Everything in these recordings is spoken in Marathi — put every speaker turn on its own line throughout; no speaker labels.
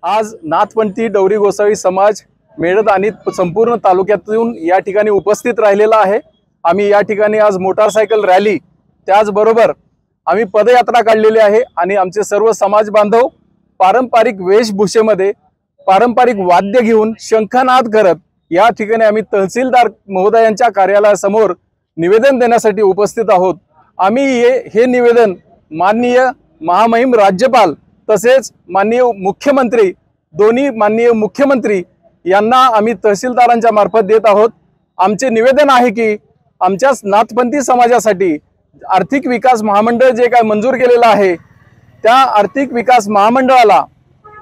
आज नाथपंथी डवरी गोसावी समाज मेळद आणि संपूर्ण तालुक्यातून या ठिकाणी उपस्थित राहिलेला आहे। आम्ही या ठिकाणी आज मोटारसायकल रॅली त्याचबरोबर आम्ही पदयात्रा काढलेली आहे आणि आमचे सर्व समाज बांधव पारंपरिक वेशभूषेमध्ये पारंपरिक वाद्य घेऊन शंखनाद करत या ठिकाणी आम्ही तहसीलदार महोदयांच्या कार्यालयासमोर निवेदन देण्यासाठी उपस्थित आहोत। आम्ही हे निवेदन माननीय महामहिम राज्यपाल तसेच माननीय मुख्यमंत्री दोन्ही माननीय मुख्यमंत्री यांना आम्ही तहसीलदारांच्या मार्फत देत आहोत। आमचे निवेदन आहे की आमच्या नाथपंथी समाजासाठी आर्थिक विकास महामंडळ जे काय मंजूर केलेलं आहे त्या आर्थिक विकास महामंडळाला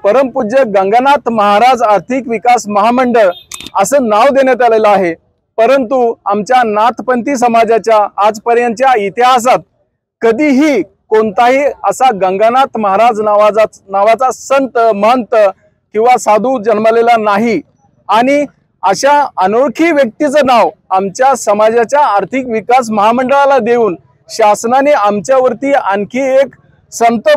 परमपूज्य गंगानाथ महाराज आर्थिक विकास महामंडळ असं नाव देण्यात आलेलं आहे। परंतु आमच्या नाथपंथी समाजाच्या आजपर्यंतच्या इतिहासात कधीही कोणताही असा गंगानाथ महाराज नावाचा संत महंत किंवा साधू जन्मलेला नाही आणि अशा अनोळखी व्यक्तीचं नाव आमच्या समाजाच्या आर्थिक विकास महामंडळाला देऊन शासनाने आमच्यावरती आणखी एक संत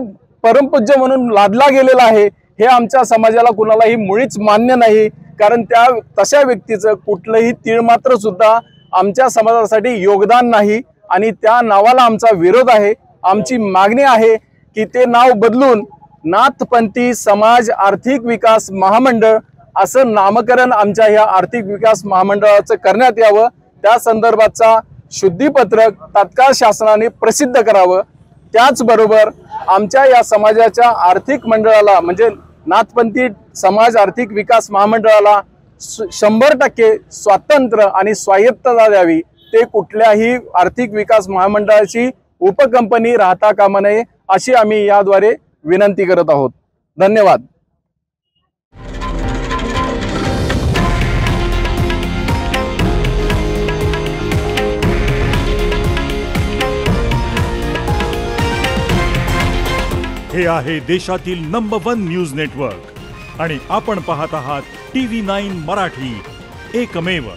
परमपूज्य म्हणून लादला गेलेला आहे। हे आमच्या समाजाला कुणालाही मुळीच मान्य नाही, कारण त्या तशा व्यक्तीचं कुठलंही तीळ मात्र सुद्धा आमच्या समाजासाठी योगदान नाही आणि त्या नावाला आमचा विरोध आहे। आमची मागणी आहे की ते नाव बदलून नाथपंथी समाज आर्थिक विकास महामंडळ असं नामकरण आमच्या ह्या आर्थिक विकास महामंडळाचं करण्यात यावं। त्या संदर्भाचा शुद्धीपत्रक तात्काळ शासनाने प्रसिद्ध करावं। त्याचबरोबर आमच्या या समाजाच्या आर्थिक मंडळाला म्हणजे नाथपंथी समाज आर्थिक विकास महामंडळाला 100% स्वातंत्र्य आणि स्वायत्तता द्यावी। ते कुठल्याही आर्थिक विकास महामंडळाची उपकंपनी राहता कामा नये अशी आम्ही याद्वारे विनंती करत आहोत। धन्यवाद।
हे आहे देशातील नंबर 1 न्यूज नेटवर्क आणि आपण पाहत आहात TV9 मराठी, एकमेव।